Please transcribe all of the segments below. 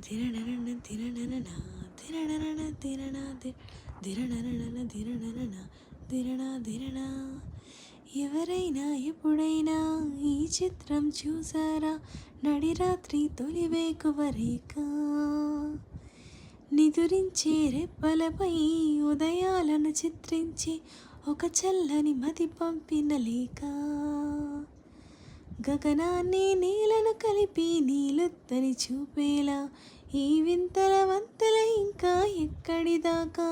ధిరణరణ ధిరణరణ ధిరణరణ ధిరణ ధిరణరణ ధిరణరణ ధిరణ ధిరణ. ఎవరైనా ఎప్పుడైనా ఈ చిత్రం చూసారా? నడిరాత్రి తొలి వేకువరేక నిదురించే రెప్పలపై ఉదయాలను చిత్రించి ఒక చల్లని మది పంపిన లేక, గగనాన్ని నేలను కలిపి నీలొద్దని చూపేలా ఈ వింతల వంతల ఇంకా ఎక్కడిదాకా,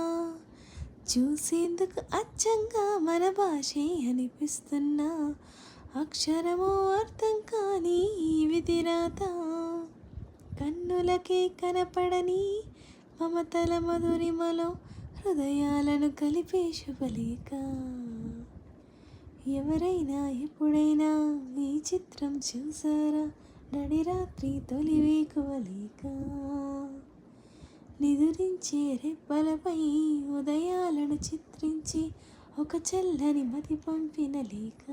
చూసేందుకు అచ్చంగా మన భాషే అనిపిస్తున్నా అక్షరమో అర్థం కాని ఈ విధిరాత, కన్నులకే కనపడని మమతల మధురిమలో హృదయాలను కలిపే శుభలేఖ. ఎవరైనా ఎప్పుడైనా ఈ చిత్రం చూసారా? నడిరాత్రి తొలి వేకువలేక నిదురించే రెప్పలపై ఉదయాలను చిత్రించి ఒక చల్లని మది పంపిన లేక.